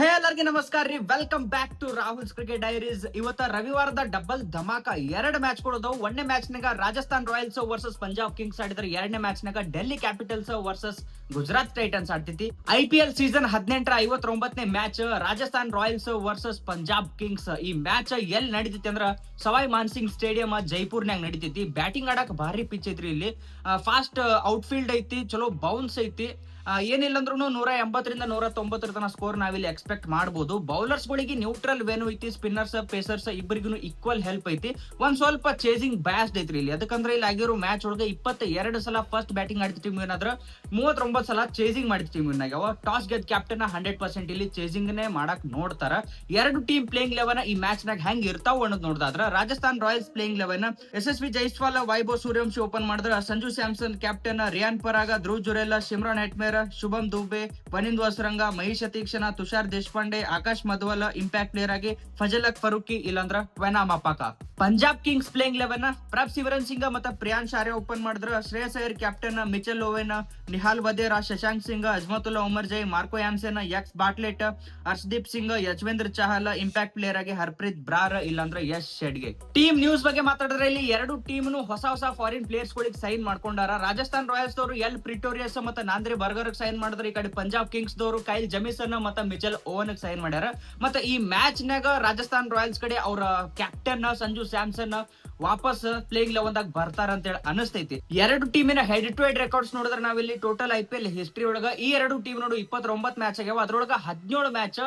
ಎಲ್ಲರಿಗೆ ನಮಸ್ಕಾರ ರೀ. Welcome back to Rahul's cricket diaries. ಇವತ್ತ ರವಿವಾರದ ಡಬಲ್ ಧಮಾಕ ಎರಡು ಮ್ಯಾಚ್ ಗಳು. ಒಂದನೇ ಮ್ಯಾಚ್ ನಾಗ Rajasthan Royals versus Punjab Kings ಆಡಿದ್ರೆ, ಎರಡನೇ ಮ್ಯಾಚ್ ನಾಗ Delhi Capitals versus Gujarat Titans ಆಡ್ತೈತಿ. IPL ಸೀಸನ್ 18ರ 59ನೇ match Rajasthan Royals versus Punjab Kings. ಈ ಮ್ಯಾಚ್ ಎಲ್ಲಿ ನಡೀತೈತಿ ಅಂದ್ರ ಸವಾಯ್ ಮಾನ್ಸಿಂಗ್ ಸ್ಟೇಡಿಯಂ ಜೈಪುರ್ನಾಗ ನಡೀತೈತಿ. ಬ್ಯಾಟಿಂಗ್ ಆಡಕ್ ಭಾರಿ ಪಿಚ್ ಐತ್ರಿ. ಇಲ್ಲಿ ಫಾಸ್ಟ್ ಔಟ್ಫೀಲ್ಡ್ ಐತಿ, ಚಲೋ ಬೌನ್ಸ್ ಐತಿ. ಏನಿಲ್ಲ ಅಂದ್ರೂ 180ರಿಂದ 190 ತನ ಸ್ಕೋರ್ ನಾವಿಲ್ಲಿ ಎಕ್ಸ್ಪೆಕ್ಟ್ ಮಾಡಬಹುದು. ಬೌಲರ್ಸ್ ಗಳಿಗೆ ನ್ಯೂಟ್ರಲ್ ವೇನು ಐತಿ, ಸ್ಪಿನ್ನರ್ಸ್ ಪೇಸರ್ಸ್ ಇಬ್ಬರಿಗೂ ಈಕ್ವಲ್ ಹೆಲ್ಪ್ ಐತಿ. ಒಂದ್ ಸ್ವಲ್ಪ ಚೇಸಿಂಗ್ ಬ್ಯಾಸ್ಡ್ ಐತ್ರಿ ಇಲ್ಲಿ. ಅದಕ್ಕಂದ್ರೆ ಇಲ್ಲಿ ಆಗಿರೋ ಮ್ಯಾಚ್ ಒಳಗೆ 22 ಸಲ ಫಸ್ಟ್ ಬ್ಯಾಟಿಂಗ್ ಆಡಿದ ಟೀಮ್ ಏನಾದ್ರ 39 ಸಲ ಚೇಸಿಂಗ್ ಮಾಡಿದ ಟೀಮ್ ಏನಾಗ್ಯಾವ. ಟಾಸ್ ಗೆದ್ದ ಕ್ಯಾಪ್ಟನ್ 100% ಇಲ್ಲಿ ಚೇಸಿಂಗ್ ನೇ ಮಾಡಕ್ ನೋಡ್ತಾರ. ಎರಡು ಟೀಮ್ ಪ್ಲೇಯಿಂಗ್ ಲೆವೆನ್ ಈ ಮ್ಯಾಚ್ ನಾಗ ಹೆಂಗ್ ಇರ್ತಾವ ಅನ್ನೋದು ನೋಡಿದ್ರ, Rajasthan Royals playing eleven Yashasvi Jaiswal, Vaibhav Suryavanshi open ಮಾಡಿದ್ರ, Sanju Samson captain, Riyan Parag, Dhruv Jurel, Shimron Hetmyer, Shubham Dubey, Wanindu Hasaranga, Maheesh Theekshana, Tushar Deshpande, Akash Madhwal impact player ಆಗಿ, ಫಜಲಕ್ ಫರೂಕಿ ಇಲ್ಲಂದ್ರ Kwena Maphaka. Punjab Kings playing eleven Prabhsimran Singh ಮತ್ತು ಪ್ರಿಯಾನ್ ಶಾರೆ ಓಪನ್ ಮಾಡಿದ್ರ, Shreyas Iyer captain, Mitchell Owen, Nehal Wadhera, Shashank Singh, Azmatullah Omarzai, Marco Jansen, X Bartlett, Harshdeep Singh, Yuzvendra Chahal impact player ಆಗಿ, ಹರ್ಪ್ರೀತ್ ಬ್ರಾರ್ ಇಲ್ಲಾಂದ್ರೆ ಯಶ್ ಶೆಡ್ಗೆ. ಟೀಮ್ ನ್ಯೂಸ್ ಬಗ್ಗೆ ಮಾತಾಡಿದ್ರೆ, ಇಲ್ಲಿ ಎರಡು ಟೀಮ್ ಹೊಸ ಫಾರಿನ್ ಪ್ಲೇಯರ್ಸ್ ಗಳಿಗೆ ಸೈನ್ ಮಾಡ್ಕೊಂಡಾರ. ರಾಜಸ್ಥಾನ್ ರಾಯಲ್ಸ್ ದವರು ಎಲ್ ಪ್ರಿಟೋರಿಯಸ್ ಮತ್ತು ನಾಂದ್ರೆ ಬರ್ಗರ್ ಸೈನ್ ಮಾಡಿದ್ರೆ, ಈ ಕಡೆ ಪಂಜಾಬ್ ಕಿಂಗ್ಸ್ ದವರು ಕೈಲ್ ಜಮೀಸನ್ ಮತ್ತು ಮಿಚೆಲ್ ಓವನ್ ಸೈನ್ ಮಾಡ್ಯಾರ. ಮತ್ತೆ ಈ ಮ್ಯಾಚ್ ನಾಗ ರಾಜಸ್ಥಾನ್ ರಾಯಲ್ಸ್ ಕಡೆ ಅವರ ಕ್ಯಾಪ್ಟನ್ ಸಂಜು ಸ್ಯಾಮ್ಸನ್ ವಾಪಸ್ ಪ್ಲೇಯಿಂಗ್ ಲೆವೆನ್ ದಾಗ ಬರ್ತಾರ ಅಂತ ಹೇಳಿ ಅನಿಸ್ತೈತಿ. ಎರಡು ಟೀಮಿನ ಹೆಡ್ ಟು ಹೆಡ್ ರೆಕಾರ್ಡ್ಸ್ ನೋಡಿದ್ರೆ, ನಾವಿಲ್ಲಿ ಟೋಟಲ್ IPL ಹಿಸ್ಟ್ರಿ ಒಳಗ ಈ ಎರಡು ಟೀಮ್ ನೋಡು 29 ಮ್ಯಾಚ್ ಆಗ್ಯಾವ. ಅದ್ರೊಳಗ 17 ಮ್ಯಾಚ್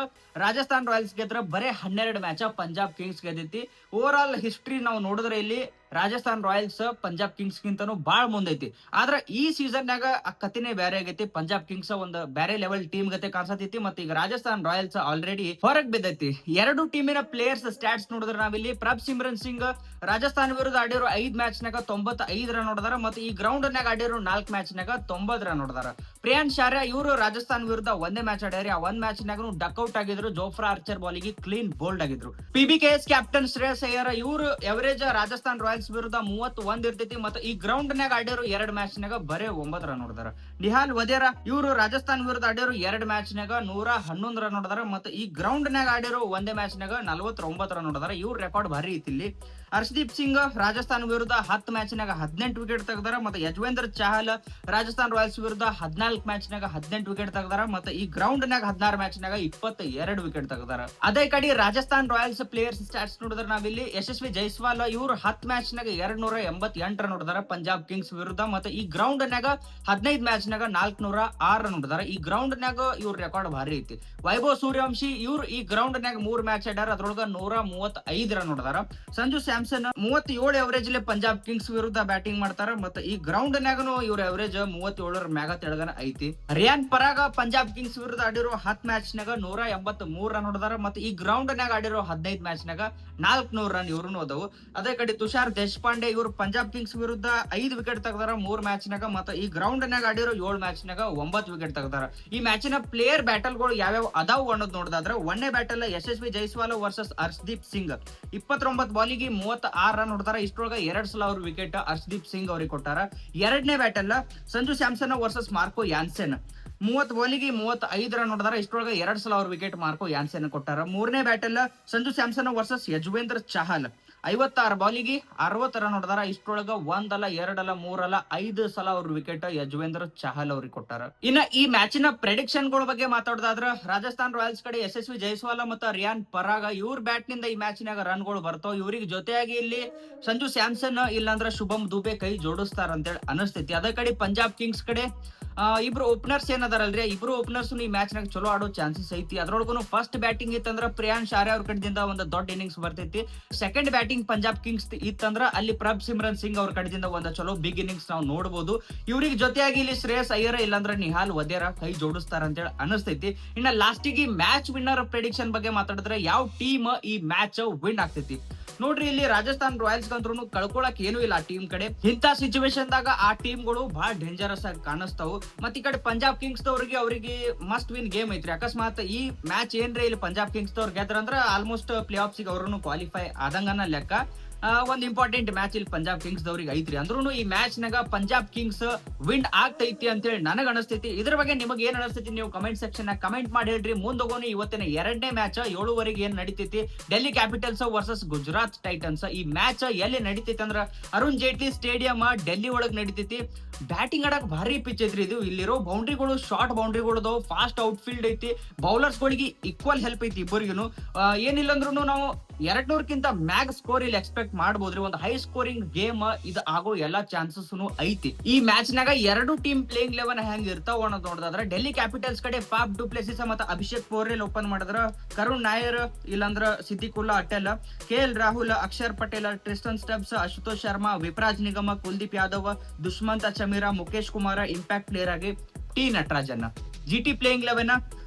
ರಾಜಸ್ಥಾನ್ ರಾಯಲ್ಸ್ ಗೆದ್ರ, ಬರೇ 12 ಮ್ಯಾಚ್ ಪಂಜಾಬ್ ಕಿಂಗ್ಸ್ ಗೆದ್ದೈತಿ. ಓವರ್ ಆಲ್ ಹಿಸ್ಟ್ರಿ ನಾವು ನೋಡಿದ್ರೆ ಇಲ್ಲಿ ರಾಜಸ್ಥಾನ್ ರಾಯಲ್ಸ್ ಪಂಜಾಬ್ ಕಿಂಗ್ಸ್ ಗಿಂತನೂ ಬಾಳ ಮುಂದೈತಿ. ಆದ್ರ ಈ ಸೀಸನ್ ನಾಗ ಆ ಕತಿನೇ ಬೇರೆ ಆಗೈತಿ. ಪಂಜಾಬ್ ಕಿಂಗ್ಸ್ ಒಂದು ಬೇರೆ ಲೆವೆಲ್ ಟೀಮ್ ಗತೆ ಕಾಣಿಸತೈತಿ. ಮತ್ತೆ ಈಗ ರಾಜಸ್ಥಾನ್ ರಾಯಲ್ಸ್ ಆಲ್ರೆಡಿ ಹೊರಗ್ ಬಿದ್ದೈತಿ. ಎರಡು ಟೀಮಿನ ಪ್ಲೇಯರ್ಸ್ ಸ್ಟಾಟ್ಸ್ ನೋಡಿದ್ರೆ, ನಾವಿಲ್ಲಿ ಪ್ರಭ್ ಸಿಮ್ರನ್ ಸಿಂಗ್ ರಾಜಸ್ಥಾನ್ ವಿರುದ್ಧ ಆಡಿರೋ 5 ಮ್ಯಾಚ್ ನಾಗ 95 ರನ್ ಹೊಡೆದಾರ. ಮತ್ತೆ ಈ ಗ್ರೌಂಡ್ ನಾಗ ಆಡಿರೋ 4 ಮ್ಯಾಚ್ ನಾಗ 90 ರನ್ ಹೊಡೆದಾರ. ಪ್ರಿಯಾನ್ ಶಾರೆ ಇವರು ರಾಜಸ್ಥಾನ್ ವಿರುದ್ಧ ಒಂದೇ ಮ್ಯಾಚ್ ಆಡ್ಯಾರ. ಆ ಒಂದ್ ಮ್ಯಾಚ್ ನಾಗ ಡಕ್ಔಟ್ ಆಗಿದ್ರು. ಜೋಫ್ರಾ ಆರ್ಚರ್ ಬಾಲಿಗೆ ಕ್ಲೀನ್ ಬೋಲ್ಡ್ ಆಗಿದ್ರು. PBKS ಕ್ಯಾಪ್ಟನ್ ಶ್ರೇಯಸ್ ಅಯ್ಯರ್ ಇವರು ಎವರೇಜ್ ರಾಜಸ್ಥಾನ್ ರಾಯಲ್ಸ್ ವಿರುದ್ಧ 31 ಇರ್ತೈತಿ. ಮತ್ತೆ ಈ ಗ್ರೌಂಡ್ ನಾಗ ಆಡಿರೋ 2 ಮ್ಯಾಚ್ ನಾಗ ಬರೇ 9 ರನ್ ಹೊಡೆದಾರ. ನಿಹಾಲ್ ವದೇರಾ ಇವರು ರಾಜಸ್ಥಾನ್ ವಿರುದ್ಧ ಆಡಿರೋ 2 ಮ್ಯಾಚ್ ನಾಗ 111 ರನ್ ಹೊಡೆದಾರ. ಮತ್ತೆ ಈ ಗ್ರೌಂಡ್ ನಾಗ ಆಡಿರೋ ಒಂದೇ ಮ್ಯಾಚ್ ನಾಗ 49 ರನ್ ಹೊಡೆದಾರ. ಇವ್ರ ರೆಕಾರ್ಡ್ ಭಾರಿ ಐತಿ ಇಲ್ಲಿ. ಹರ್ಷದೀಪ್ ಸಿಂಗ್ ರಾಜಸ್ಥಾನ್ ವಿರುದ್ಧ 10 ಮ್ಯಾಚ್ ನಾಗ 18 ವಿಕೆಟ್ ತೆಗೆದಾರ. ಮತ್ತೆ ಯಜ್ವೇಂದ್ರ ಚಹಲ್ ರಾಜಸ್ಥಾನ್ ರಾಯಲ್ಸ್ ವಿರುದ್ಧ 14 ಮ್ಯಾಚ್ ನಾಗ 18 ವಿಕೆಟ್ ತೆಗೆದಾರ. ಮತ್ತೆ ಈ ಗ್ರೌಂಡ್ ನಾಗ 16 ಮ್ಯಾಚ್ ನಾಗ 22 ವಿಕೆಟ್ ತೆಗೆದಾರ. ಅದೇ ಕಡೆ ರಾಜಸ್ಥಾನ್ ರಾಯಲ್ಸ್ ಪ್ಲೇಯರ್ಸ್ ಸ್ಟಾಟ್ಸ್ ನೋಡಿದ್ರೆ, ನಾವಿಲ್ಲಿ ಯಶಸ್ವಿ ಜೈಸ್ವಾಲ್ ಇವರು 10 ಮ್ಯಾಚ್ ನಾಗ 288 ರನ್ ಹೊಡೆದಾರ ಪಂಜಾಬ್ ಕಿಂಗ್ಸ್ ವಿರುದ್ಧ. ಮತ್ತೆ ಈ ಗ್ರೌಂಡ್ ನಾಗ 15 ಮ್ಯಾಚ್ ನಾಗ 406 ರನ್ ಹೊಡೆದಾರ. ಈ ಗ್ರೌಂಡ್ ನಾಗ ಇವ್ರ ರೆಕಾರ್ಡ್ ಭಾರಿ ಐತಿ. ವೈಭವ್ ಸೂರ್ಯವಂಶಿ ಇವ್ರು ಈ ಗ್ರೌಂಡ್ ನಾಗ 3 ಮ್ಯಾಚ್ ಆಡ್ಯಾರ. ಅದ್ರೊಳಗ 135 ರನ್ ಹೊಡೆದಾರ. ಸಂಜು ಸ್ಯಾಮ್ಸನ್ 37 ಎವರೇಜ್ ಅಲ್ಲಿ ಪಂಜಾಬ್ ಕಿಂಗ್ಸ್ ವಿರುದ್ಧ ಬ್ಯಾಟಿಂಗ್ ಮಾಡ್ತಾರ. ಮತ್ತೆ ಈ ಗ್ರೌಂಡ್ ನಾಗನು ಇವ್ರ ಎವರೇಜ್ 37 ಮ್ಯಾಗ ತೆಳಗನ ಐತಿ. ರಿಯಾನ್ ಪರಾಗ ಪಂಜಾಬ್ ಕಿಂಗ್ಸ್ ವಿರುದ್ಧ ಆಡಿರೋ 10 ಮ್ಯಾಚ್ ನಾಗ 183 ರನ್ ಹೊಡೆದಾರ. ಮತ್ತೆ ಈ ಗ್ರೌಂಡ್ ನಾಗ ಆಡಿರೋ 15 ಮ್ಯಾಚ್ ನಾಗ 400 ರನ್ ಇವ್ರು ಅದಾವು. ಅದೇ ಕಡೆ ತುಷಾರ್ ದೇಶಪಾಂಡೆ ಇವರು ಪಂಜಾಬ್ ಕಿಂಗ್ಸ್ ವಿರುದ್ಧ 5 ವಿಕೆಟ್ ತೆಗೆದಾರ 3 ಮ್ಯಾಚ್ ನಾಗ. ಮತ್ತೆ ಈ ಗ್ರೌಂಡ್ ನಾಗ ಆಡಿರೋ 7 ಮ್ಯಾಚ್ ನಾಗ 9 ವಿಕೆಟ್ ತೆಗೆದಾರ. ಈ ಮ್ಯಾಚಿನ ಪ್ಲೇಯರ್ ಬ್ಯಾಟಲ್ ಗಳು ಯಾವ್ಯಾವ ಅದಾವು ಅನ್ನೋದು ನೋಡಿದ್ರೆ, ಒಂದೇ ಬ್ಯಾಟಲ್ ಯಶಸ್ವಿ ಜೈಸ್ವಾಲ್ ವರ್ಸಸ್ ಹರ್ಷದೀಪ್ ಸಿಂಗ್ 29 ಬಾಲಿಗೆ 36 ರನ್ ಹೊಡೆದಾರ. ಇಷ್ಟೊಳಗ 2 ಸಲ ಅವ್ರ ವಿಕೆಟ್ ಹರ್ಷದೀಪ್ ಸಿಂಗ್ ಅವ್ರಿಗೆ ಕೊಟ್ಟಾರ. ಎರಡನೇ battle Sanju Samson versus Marco Jansen 30 ಬಾಲಿಗೆ 35 ರನ್ ಹೊಡೆದಾರ. ಇಷ್ಟೊಳಗ 2 ಸಲ ಅವ್ರ ವಿಕೆಟ್ ಮಾರ್ಕೋ ಯಾನ್ಸೆನ್ ಕೊಟ್ಟಾರ. ಮೂರನೇ ಬ್ಯಾಟಲ್ ಸಂಜು ಸ್ಯಾಮ್ಸನ್ ವರ್ಸಸ್ ಯಜ್ವೇಂದ್ರ ಚಹಲ್ 56 ಬಾಲಿಗೆ 60 ರನ್ ಹೊಡೆದಾರ. ಇಷ್ಟೊಳಗ 1 ಅಲ್ಲ 2 ಅಲ್ಲ 3 ಅಲ್ಲ 5 ಸಲ ಅವ್ರ ವಿಕೆಟ್ ಯಜ್ವೇಂದ್ರ ಚಹಲ್ ಅವ್ರಿಗೆ ಕೊಟ್ಟಾರ. ಇನ್ನ ಈ ಮ್ಯಾಚಿನ ಪ್ರೆಡಿಕ್ಷನ್ ಗಳ ಬಗ್ಗೆ ಮಾತಾಡೋದಾದ್ರ, ರಾಜಸ್ಥಾನ್ ರಾಯಲ್ಸ್ ಕಡೆ ಯಶಸ್ವಿ ಜೈಸ್ವಾಲ್ ಮತ್ತು ರಿಯಾನ್ ಪರಾಗ ಇವ್ರ ಬ್ಯಾಟ್ ನಿಂದ ಈ ಮ್ಯಾಚ್ ನಾಗ ರನ್ ಗಳು ಬರ್ತಾವ. ಇವ್ರಿಗೆ ಜೊತೆಯಾಗಿ ಇಲ್ಲಿ ಸಂಜು ಸ್ಯಾಮ್ಸನ್ ಇಲ್ಲಾಂದ್ರ ಶುಭಂ ದುಬೆ ಕೈ ಜೋಡಿಸ್ತಾರ ಅಂತೇಳಿ ಅನಿಸ್ತೈತಿ. ಅದೇ ಕಡೆ ಪಂಜಾಬ್ ಕಿಂಗ್ಸ್ ಕಡೆ ಇಬ್ರು ಓಪನರ್ಸ್ ಏನದಾರಲ್ರಿ, ಇಬ್ರು ಓಪನರ್ಸ್ ಈ ಮ್ಯಾಚ್ ನಾಗ ಚಲೋ ಆಡೋ ಚಾನ್ಸಸ್ ಐತಿ. ಅದ್ರೊಳಗೂ ಫಸ್ಟ್ ಬ್ಯಾಟಿಂಗ್ ಇತ್ತಂದ್ರ ಪ್ರಿಯಾನ್ ಶಾರೆ ಅವ್ರ ಕಡೆದಿಂದ ಒಂದು ದೊಡ್ಡ ಇನ್ನಿಂಗ್ಸ್ ಬರ್ತೈತಿ. ಸೆಕೆಂಡ್ ಬ್ಯಾಟಿಂಗ್ ಪಂಜಾಬ್ ಕಿಂಗ್ಸ್ ಇತ್ತಂದ್ರ ಅಲ್ಲಿ ಪ್ರಭ್ ಸಿಮ್ರನ್ ಸಿಂಗ್ ಅವ್ರ ಕಡೆದಿಂದ ಒಂದು ಚಲೋ ಬಿಗ್ ಇನ್ನಿಂಗ್ಸ್ ನಾವು ನೋಡಬಹುದು. ಇವ್ರಿಗೆ ಜೊತೆಯಾಗಿ ಇಲ್ಲಿ ಶ್ರೇಯಸ್ ಅಯ್ಯರ್ ಇಲ್ಲಾಂದ್ರ ನಿಹಾಲ್ ವದೇರಾ ಕೈ ಜೋಡಿಸ್ತಾರ ಅಂತೇಳಿ ಅನಿಸ್ತೈತಿ. ಇನ್ನ ಲಾಸ್ಟಿಗೆ ಮ್ಯಾಚ್ ವಿನ್ನರ್ ಪ್ರೆಡಿಕ್ಷನ್ ಬಗ್ಗೆ ಮಾತಾಡಿದ್ರೆ, ಯಾವ ಟೀಮ್ ಈ ಮ್ಯಾಚ್ ವಿನ್ ಆಗ್ತೈತಿ ನೋಡ್ರಿ. ಇಲ್ಲಿ ರಾಜಸ್ಥಾನ್ ರಾಯಲ್ಸ್ ಅಂತೂ ಕಳ್ಕೊಳಕ್ ಏನು ಇಲ್ಲ ಆ ಟೀಮ್ ಕಡೆ. ಇಂಥ ಸಿಚುವೇಶನ್ ದಾಗ ಆ ಟೀಮ್ ಗಳು ಬಹಳ ಡೇಂಜರಸ್ ಆಗಿ ಕಾಣಿಸ್ತಾವು. ಮತ್ತೆ ಈ ಕಡೆ ಪಂಜಾಬ್ ಕಿಂಗ್ಸ್ ಅವ್ರಿಗೆ ಮಸ್ಟ್ ವಿನ್ ಗೇಮ್ ಐತ್ರಿ. ಅಕಸ್ಮಾತ್ ಈ ಮ್ಯಾಚ್ ಏನ್ರಿ ಇಲ್ಲಿ ಪಂಜಾಬ್ ಕಿಂಗ್ಸ್ ಗೆದ್ರ ಅಂದ್ರ ಆಲ್ಮೋಸ್ಟ್ ಪ್ಲೇ ಆಫ್ಸ್ ಅವ್ರನ್ನು ಕ್ವಾಲಿಫೈ ಆದಂಗನ ಲೆಕ್ಕ. ಒಂದ್ ಇಂಪಾರ್ಟೆಂಟ್ ಮ್ಯಾಚ್ ಇಲ್ಲಿ ಪಂಜಾಬ್ ಕಿಂಗ್ಸ್ ದವ್ರಿಗೆ ಐತ್ರಿ. ಅಂದ್ರೂ ಈ ಮ್ಯಾಚ್ ನಾಗ ಪಂಜಾಬ್ ಕಿಂಗ್ಸ್ ವಿನ್ ಆಗ್ತೈತಿ ಅಂತ ಹೇಳಿ ನನಗ್ ಅನಿಸ್ತೈತಿ. ಇದ್ರ ಬಗ್ಗೆ ನಿಮಗೆ ಏನ್ ಅನಿಸ್ತೈತಿ ನೀವು ಕಮೆಂಟ್ ಸೆಕ್ಷನ್ ನಾಗ ಕಮೆಂಟ್ ಮಾಡಿ ಹೇಳ್ರಿ. ಮುಂದೋಗೋನು ಇವತ್ತಿನ 2ನೇ ಮ್ಯಾಚ್ 7:30 ಏನ್ ನಡೀತೈತಿ Delhi Capitals versus Gujarat Titans. ಈ ಮ್ಯಾಚ್ ಎಲ್ಲಿ ನಡೀತೈತಿ ಅಂದ್ರ ಅರುಣ್ ಜೇಟ್ಲಿ ಸ್ಟೇಡಿಯಂ ಡೆಲ್ಲಿ ಒಳಗ್ ನಡೀತೈತಿ. ಬ್ಯಾಟಿಂಗ್ ಆಡಕ್ ಭಾರಿ ಪಿಚ್ ಐತ್ರಿ ಇದು. ಇಲ್ಲಿರೋ ಬೌಂಡ್ರಿಗಳು ಶಾರ್ಟ್ ಬೌಂಡ್ರಿಗಳು ಫಾಸ್ಟ್ ಔಟ್ ಫೀಲ್ಡ್ ಐತಿ. ಬೌಲರ್ಸ್ ಗಳಿಗೆ ಈಕ್ವಲ್ ಹೆಲ್ಪ್ ಐತಿ ಇಬ್ಬರಿಗೂ. ಏನಿಲ್ಲ ಅಂದ್ರೂ ನಾವು 200ಕ್ಕಿಂತ ಮ್ಯಾಗ್ ಸ್ಕೋರ್ ಇಲ್ಲಿ ಎಕ್ಸ್ಪೆಕ್ಟ್ ಮಾಡಬಹುದ್ರಿ. ಒಂದು ಹೈ ಸ್ಕೋರಿಂಗ್ ಗೇಮ್ ಇದು ಆಗೋ ಎಲ್ಲಾ ಚಾನ್ಸಸ್ ಐತಿ. ಈ ಮ್ಯಾಚ್ ನಾಗ 2 ಟೀಮ್ ಪ್ಲೇಯಿಂಗ್ 11 ಹೆಂಗ್ ಇರ್ತಾವ ಅನ್ನೋದು ನೋಡಿದ್ರ ಡೆಲ್ಲಿ ಕ್ಯಾಪಿಟಲ್ಸ್ ಕಡೆ ಫಾಫ್ ಡುಪ್ಲೆಸಿಸ್ ಮತ್ತೆ ಅಭಿಷೇಕ್ ಪೋರೆಲ್ ಓಪನ್ ಮಾಡಿದ್ರ, ಕರುಣ್ ನಾಯರ್ ಇಲ್ಲಾಂದ್ರ Siddiqullah Atal, KL Rahul, Axar Patel, Tristan Stubbs, Ashutosh Sharma, Vipraj Nigam, Kuldeep Yadav, Dushmantha Chameera, Mukesh Kumar impact player ಆಗಿ T Natarajan. GT playing 11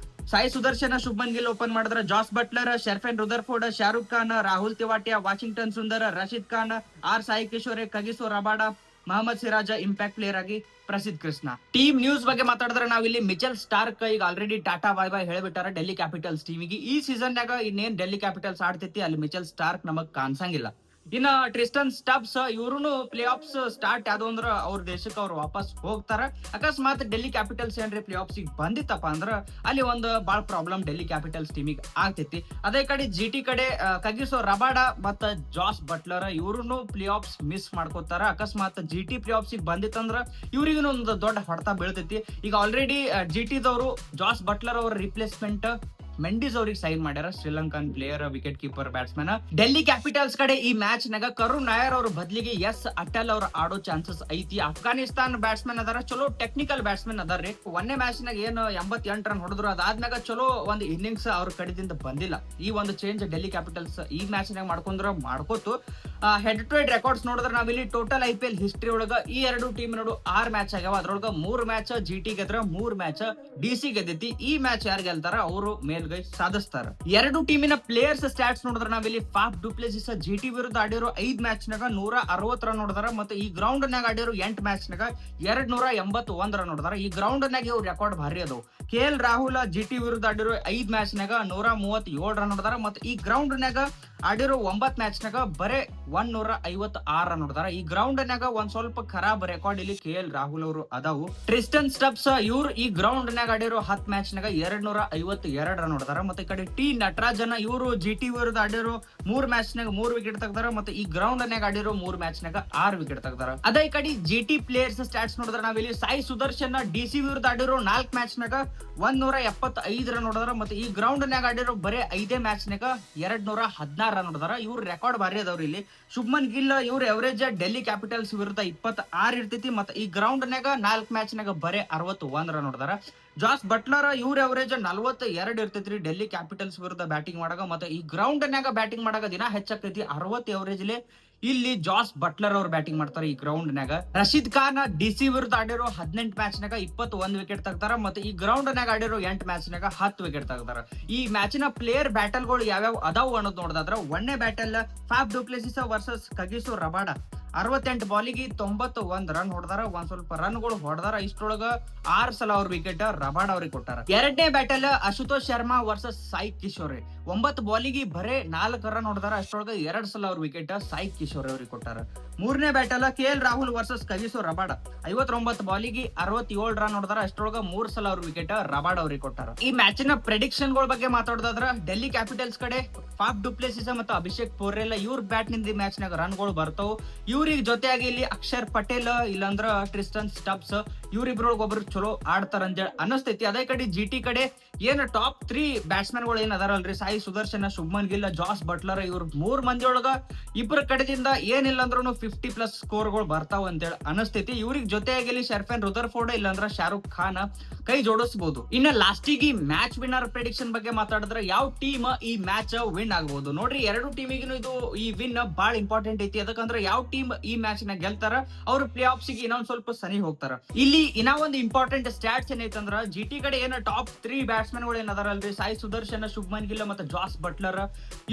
Sai Sudharsan, Shubman Gill open ಮಾಡಿದ್ರ, Jos Buttler, Sherfane Rutherford, Shahrukh Khan, Rahul Tewatia, Washington Sundar, Rashid Khan, Sai Kishore, Kagiso Rabada, Mohammed Siraj impact player ಆಗಿ ಪ್ರಸಿದ್ಧ ಕೃಷ್ಣ. ಟೀಮ್ ನ್ಯೂಸ್ ಬಗ್ಗೆ ಮಾತಾಡಿದ್ರೆ ನಾವಿಲ್ಲಿ ಮಿಚೆಲ್ ಸ್ಟಾರ್ಕ್ ಈಗ ಆಲ್ರೆಡಿ ಟಾಟಾ ಬಾಯ್ ಬಾಯ್ ಹೇಳ್ಬಿಟ್ಟಾರ ಡೆಲ್ಲಿ ಕ್ಯಾಪಿಟಲ್ಸ್ ಟೀಮಿಗೆ. ಈ ಸೀಸನ್ ನಾಗ ಇನ್ನೇನ್ ಡೆಲ್ಲಿ ಕ್ಯಾಪಿಟಲ್ಸ್ ಆಡ್ತೈತಿ ಅಲ್ಲಿ ಮಿಚೆಲ್ ಸ್ಟಾರ್ಕ್ ನಮಗ್ ಕಾಣಿಸಂಗಿಲ್ಲ. ಇನ್ನ ಟ್ರಿಸ್ಟನ್ ಸ್ಟಬ್ಸ್ ಇವ್ರು ಪ್ಲೇ ಆಫ್ಸ್ ಸ್ಟಾರ್ಟ್ ಯಾವ್ದು ಅಂದ್ರ ಅವ್ರ ದೇಶಕ್ಕೆ ಅವ್ರು ವಾಪಸ್ ಹೋಗ್ತಾರ. ಅಕಸ್ಮಾತ್ ಡೆಲ್ಲಿ ಕ್ಯಾಪಿಟಲ್ಸ್ ಏನ್ರಿ ಪ್ಲೇ ಆಫ್ಸ್ ಬಂದಿತ್ತಪ್ಪ ಅಂದ್ರ ಅಲ್ಲಿ ಒಂದು ಬಾಳ ಪ್ರಾಬ್ಲಮ್ ಡೆಲ್ಲಿ ಕ್ಯಾಪಿಟಲ್ಸ್ ಟೀಮಿಗೆ ಆಗ್ತೈತಿ. ಅದೇ ಕಡೆ GT ಕಡೆ ಕಗಿಸೋ ರಬಾಡ ಮತ್ತ ಜಾಸ್ ಬಟ್ಲರ್ ಇವ್ರು ಪ್ಲೇ ಆಫ್ಸ್ ಮಿಸ್ ಮಾಡ್ಕೋತಾರ. ಅಕಸ್ಮಾತ್ GT ಪ್ಲೇ ಆಫ್ಸ್ ಬಂದಿತ್ತಂದ್ರ ಇವ್ರಿಗೂ ಒಂದು ದೊಡ್ಡ ಹೊಡೆತ ಬೀಳ್ತೈತಿ. ಈಗ ಆಲ್ರೆಡಿ GT ದವರು ಜಾಸ್ ಬಟ್ಲರ್ ಅವ್ರ ರಿಪ್ಲೇಸ್ಮೆಂಟ್ ಮೆಂಡಿಸ್ ಅವ್ರಿಗೆ ಸೈನ್ ಮಾಡ್ಯಾರ, Sri Lankan player, wicket keeper, batsman. Delhi Capitals ಕಡೆ ಈ ಮ್ಯಾಚ್ ನಾಗ ಕರುಣ್ ನಾಯರ್ ಅವ್ರ ಬದಲಿಗೆ ಅಟಲ್ ಅವ್ರ ಆಡೋ ಚಾನ್ಸಸ್ ಐತಿ. ಅಫ್ಘಾನಿಸ್ತಾನ್ ಬ್ಯಾಟ್ಸ್ಮನ್ ಅದಾರ, ಚಲೋ ಟೆಕ್ನಿಕಲ್ ಬ್ಯಾಟ್ಸ್ಮನ್ ಅದಾರ್ರಿ. 1ನೇ ಮ್ಯಾಚ್ ನಾಗ ಏನು 88 ರನ್ ಹೊಡೆದ್ರು, ಅದಾದ್ಮ್ಯಾಗ ಚಲೋ ಒಂದು ಇನ್ನಿಂಗ್ಸ್ ಅವ್ರ ಕಡೆದಿಂದ ಬಂದಿಲ್ಲ. ಈ ಒಂದು ಚೇಂಜ್ ಡೆಲ್ಲಿ ಕ್ಯಾಪಿಟಲ್ಸ್ ಈ ಮ್ಯಾಚ್ ನಾಗ ಮಾಡ್ಕೋತು. ಹೆಡ್ ಟು ಹೆಡ್ ರೆಕಾರ್ಡ್ಸ್ ನೋಡಿದ್ರೆ ನಾವಿಲ್ಲಿ ಟೋಟಲ್ IPL ಹಿಸ್ಟ್ರಿ ಒಳಗ ಈ 2 ಟೀಮ್ 6 ಮ್ಯಾಚ್ ಆಗ್ಯಾವ. ಅದ್ರೊಳಗ 3 ಮ್ಯಾಚ್ GT ಗೆದ್ರ, 3 ಮ್ಯಾಚ್ DC ಗೆದ್ದೈತಿ. ಈ ಮ್ಯಾಚ್ ಯಾರು ಗೆಲ್ತಾರ ಅವರು ಮೇಲ್ಗೈ ಸಾಧಿಸ್ತಾರ. 2 ಟೀಮಿನ ಪ್ಲೇಯರ್ಸ್ ಸ್ಟಾಟ್ಸ್ ನೋಡಿದ್ರೆ ನಾವಿಲ್ಲಿ ಫಾಫ್ ಡುಪ್ಲೆಸಿಸ್ GT ವಿರುದ್ಧ ಆಡಿರೋ 5 ಮ್ಯಾಚ್ ನಾಗ 160 ರನ್ ನೋಡಿದಾರ. ಮತ್ತೆ ಈ ಗ್ರೌಂಡ್ ನಾಗ ಆಡಿರೋ 8 ಮ್ಯಾಚ್ ನಾಗ 281 ರನ್ ನೋಡಿದಾರ. ಈ ಗ್ರೌಂಡ್ ನಾಗ ಇವ್ರ ರೆಕಾರ್ಡ್ ಭಾರಿ ಅದಾವ. KL ರಾಹುಲ್ GT ವಿರುದ್ಧ ಆಡಿರೋ 5 ಮ್ಯಾಚ್ ನಾಗ 137 ರನ್ ನೋಡಿದಾರ. ಮತ್ತೆ ಈ ಗ್ರೌಂಡ್ ನಾಗ ಆಡಿರೋ 9 ಮ್ಯಾಚ್ ನಾಗ ಬರೇ 156 ರನ್ ನೋಡಿದಾರ. ಈ ಗ್ರೌಂಡ್ ನಾಗ ಒಂದ್ ಸ್ವಲ್ಪ ಖರಾಬ್ ರೆಕಾರ್ಡ್ ಇಲ್ಲಿ KL ರಾಹುಲ್ ಅವರು ಅದಾವು. ಟ್ರಿಸ್ಟನ್ ಸ್ಟಬ್ಸ್ ಇವ್ರು ಈ ಗ್ರೌಂಡ್ ನಾಗ ಆಡಿರೋ 10 ಮ್ಯಾಚ್ ನಾಗ 252 ರನ್ ನೋಡಿದಾರ. ಮತ್ತೆ ಈ ಕಡೆ ಟಿ ನಟರಾಜನ್ ಇವರು GT ವಿರುದ್ಧ ಆಡಿರೋ 3 ಮ್ಯಾಚ್ ನಾಗ 3 ವಿಕೆಟ್ ತೆಗ್ದಾರ. ಮತ್ತೆ ಈ ಗ್ರೌಂಡ್ ನಾಗ ಆಡಿರೋ 3 ಮ್ಯಾಚ್ ನಾಗ 6 ವಿಕೆಟ್ ತೆಗ್ದಾರ. ಅದೇ ಈ ಕಡೆ GT ಪ್ಲೇಯರ್ಸ್ ಸ್ಟಾಟ್ಸ್ ನೋಡಿದ್ರೆ ನಾವಿಲ್ಲಿ ಸಾಯಿ ಸುದರ್ಶನ್ DC ವಿರುದ್ಧ ಆಡಿರೋ 4 ಮ್ಯಾಚ್ ನಾಗ 175 ರನ್ ನೋಡಿದಾರ. ಮತ್ತೆ ಈ ಗ್ರೌಂಡ್ ನಾಗ ಆಡಿರೋ ಬರೇ 5 ಮ್ಯಾಚ್ ನಾಗ 216 ರನ್ ನೋಡಿದಾರ. ಇವ್ರ ರೆಕಾರ್ಡ್ ಭಾರಿ ಅದಾವ್ರಿ ಇಲ್ಲಿ. ಶುಭ್ಮನ್ ಗಿಲ್ ಇವ್ರ ಎವರೇಜ್ ಡೆಲ್ಲಿ ಕ್ಯಾಪಿಟಲ್ಸ್ ವಿರುದ್ಧ 26 ಇರ್ತೈತಿ. ಮತ್ತೆ ಈ ಗ್ರೌಂಡ್ ನಾಗ 4 ಮ್ಯಾಚ್ ನಾಗ ಬರೇ 61 ರನ್ ನೋಡಿದಾರ. ಜಾಸ್ ಬಟ್ಲರ್ ಇವ್ರ ಎವರೇಜ್ 42 ಇರ್ತೈತ್ರಿ ಡೆಲ್ಲಿ ಕ್ಯಾಪಿಟಲ್ಸ್ ವಿರುದ್ಧ ಬ್ಯಾಟಿಂಗ್ ಮಾಡಾಗ. ಮತ್ತೆ ಈ ಗ್ರೌಂಡ್ ನಾಗ ಬ್ಯಾಟಿಂಗ್ ಮಾಡಾಗ ದಿನ ಹೆಚ್ಚಾಗ್ತೈತಿ. 60 ಎವರೇಜ್ ಇಲ್ಲಿ ಜಾಸ್ ಬಟ್ಲರ್ ಅವ್ರು ಬ್ಯಾಟಿಂಗ್ ಮಾಡ್ತಾರೆ ಈ ಗ್ರೌಂಡ್ ನಾಗ. ರಶೀದ್ ಖಾನ್ DC ವಿರುದ್ಧ ಆಡಿರೋ 18 ಮ್ಯಾಚ್ ನಾಗ 21 ವಿಕೆಟ್ ತೆಗ್ದಾರ. ಮತ್ತೆ ಈ ಗ್ರೌಂಡ್ ನಾಗ ಆಡಿರೋ 8 ಮ್ಯಾಚ್ ನಾಗ 10 ವಿಕೆಟ್ ತೆಗ್ದಾರ. ಈ ಮ್ಯಾಚಿನ ಪ್ಲೇಯರ್ ಬ್ಯಾಟಲ್ ಗಳು ಯಾವ್ಯಾವ ಅದಾವು ಅನ್ನೋದು ನೋಡಿದ್ರ 1ನೇ battle Faf du Plessis versus Kagiso Rabada. 68 ಬಾಲಿಗೆ 91 ರನ್ ಹೊಡೆದಾರ. ಒಂದ್ ಸ್ವಲ್ಪ ರನ್ ಗಳು ಹೊಡೆದಾರ. ಇಷ್ಟೊಳಗ 6 ಸಲ ಅವ್ರ ವಿಕೆಟ್ ರಬಾಡ್ ಅವ್ರಿಗೆ ಕೊಟ್ಟಾರ. 2ನೇ ಬ್ಯಾಟಲ್ ಅಶುತೋಷ್ ಶರ್ಮಾ ವರ್ಸಸ್ ಸಾಯಿ ಕಿಶೋರ್. 9 ಬಾಲಿಗೆ ಬರೇ 4 ರನ್ ಹೊಡೆದಾರ. ಅಷ್ಟೊಳಗ 2 ಸಲ ಅವ್ರ ವಿಕೆಟ್ ಸಾಯಿ ಕಿಶೋರ್ ಅವ್ರಿಗೆ ಕೊಟ್ಟಾರ. 3ನೇ battle KL Rahul versus Kagiso Rabada. 59 ಬಾಲಿಗೆ 67 ರನ್ ಹೊಡೆದಾರ. ಅಷ್ಟೊಳಗ 3 ಸಲ ಅವ್ರ ವಿಕೆಟ್ ರಬಾಡ್ ಅವ್ರಿಗೆ ಕೊಟ್ಟಾರ. ಈ ಮ್ಯಾಚಿನ ಪ್ರೆಡಿಕ್ಷನ್ ಗಳ ಬಗ್ಗೆ ಮಾತಾಡೋದಾದ್ರ ಡೆಲ್ಲಿ ಕ್ಯಾಪಿಟಲ್ಸ್ ಕಡೆ ಫಾಫ್ ಡುಪ್ಲೆಸಿಸ್ ಮತ್ತು ಅಭಿಷೇಕ್ ಪೋರೆಲ್ ಇವ್ರ ಬ್ಯಾಟ್ ನಿಂದ ಮ್ಯಾಚ್ ನಾಗ ರನ್ ಗಳು ಬರ್ತಾವ. ಇವ್ರಿಗೆ ಜೊತೆಯಾಗಿ ಇಲ್ಲಿ ಅಕ್ಷರ್ ಪಟೇಲ್ ಇಲ್ಲಾಂದ್ರ ಟ್ರಿಸ್ಟನ್ ಸ್ಟಬ್ಸ್ ಇವ್ರಿಬ್ರೊಳಗ ಒಬ್ರು ಚಲೋ ಆಡ್ತಾರ ಅಂತೇಳಿ ಅನಸ್ತೈತಿ. ಅದೇ ಕಡೆ GT ಕಡೆ ಏನ್ ಟಾಪ್ 3 ಬ್ಯಾಟ್ಸ್ಮನ್ ಗಳು ಏನ್ ಅದಾರಲ್ರಿ, ಸಾಯಿ ಸುದರ್ಶನ, ಶುಭ್ಮನ್ ಗಿಲ್, ಜಾಸ್ ಬಟ್ಲರ್ ಇವ್ರ 3 ಮಂದಿ ಒಳಗ ಇಬ್ಬರ ಕಡೆದಿಂದ ಏನಿಲ್ಲ ಅಂದ್ರೂ 50+ ಸ್ಕೋರ್ ಗಳು ಬರ್ತಾವ ಅಂತೇಳಿ ಅನಸ್ತೈತಿ. ಇವ್ರಿಗೆ ಜೊತೆಯಾಗಿ ಇಲ್ಲಿ ಶೆರ್ಫೆನ್ ರುದರ್ಫೋರ್ಡ್ ಇಲ್ಲಾಂದ್ರ ಶಾರುಖ್ ಖಾನ್ ಕೈ ಜೋಡಿಸಬಹುದು. ಇನ್ನ ಲಾಸ್ಟಿಗೆ ಮ್ಯಾಚ್ ವಿನ್ನರ್ ಪ್ರೆಡಿಕ್ಷನ್ ಬಗ್ಗೆ ಮಾತಾಡಿದ್ರೆ ಯಾವ ಟೀಮ್ ಈ ಮ್ಯಾಚ್ ವಿನ್ ಆಗಬಹುದು ನೋಡ್ರಿ. 2 ಟೀಮಿಗೂ ಇದು ಈ ವಿನ್ ಬಹಳ ಇಂಪಾರ್ಟೆಂಟ್ ಐತಿ. ಅದಕ್ಕಂದ್ರೆ ಯಾವ ಟೀಮ್ ಈ ಮ್ಯಾಚ್ ನ ಗೆಲ್ತಾರ ಅವ್ರು ಪ್ಲೇ ಆಫ್ಸ್ ಗೆ ಇನ್ನೊಂದ್ ಸ್ವಲ್ಪ ಸನಿ ಹೋಗ್ತಾರ. ಇಲ್ಲಿ ಇನ್ನ ಒಂದು ಇಂಪಾರ್ಟೆಂಟ್ ಸ್ಟಾಟ್ಸ್ ಏನೈತಂದ್ರ GT ಕಡೆ ಏನ ಟಾಪ್ 3 ಬ್ಯಾಟ್ಸ್ಮನ್ ಗಳು ಏನದಾರಲ್ರಿ, ಸಾಯಿ ಸುದರ್ಶನ, ಶುಭ್ಮನ್ ಗಿಲ್ ಮತ್ತೆ ಜಾಸ್ ಬಟ್ಲರ್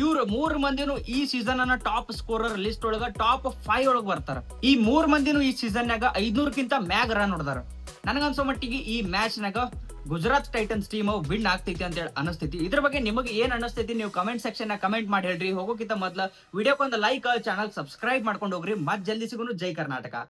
ಇವ್ರು 3 ಮಂದಿನು ಈ ಸೀಸನ್ ಅನ್ನ ಟಾಪ್ ಸ್ಕೋರರ್ ಲಿಸ್ಟ್ ಒಳಗ ಟಾಪ್ 5 ಒಳಗ ಬರ್ತಾರ. ಈ 3 ಮಂದಿನು ಈ ಸೀಸನ್ ನಾಗ 500ಕ್ಕಿಂತ ಮ್ಯಾಗ್ ರನ್ ಹೊಡೆದಾರ. ನನಗನ್ಸೋ ಮಟ್ಟಿಗೆ ಈ ಮ್ಯಾಚ್ ನಾಗ ಗುಜರಾತ್ ಟೈಟನ್ಸ್ ಟೀಮ್ ವಿನ್ ಆಗ್ತೈತಿ ಅಂತ ಹೇಳಿ ಅನಿಸ್ತೈತಿ. ಇದ್ರ ಬಗ್ಗೆ ನಿಮಗೆ ಏನ್ ಅನಿಸ್ತೈತಿ ನೀವು ಕಮೆಂಟ್ ಸೆಕ್ಷನ್ ಕಮೆಂಟ್ ಮಾಡಿ ಹೇಳ್ರಿ. ಹೋಗೋಕ್ಕಿಂತ ಮೊದಲ ವಿಡಿಯೋಕ್ಕೊಂದು ಲೈಕ್, ಚಾನಲ್ ಸಬ್ಸ್ಕ್ರೈಬ್ ಮಾಡ್ಕೊಂಡು ಹೋಗ್ರಿ. ಮತ್ ಜಲ್ದಿ ಸಿಗೋನು. ಜೈ ಕರ್ನಾಟಕ.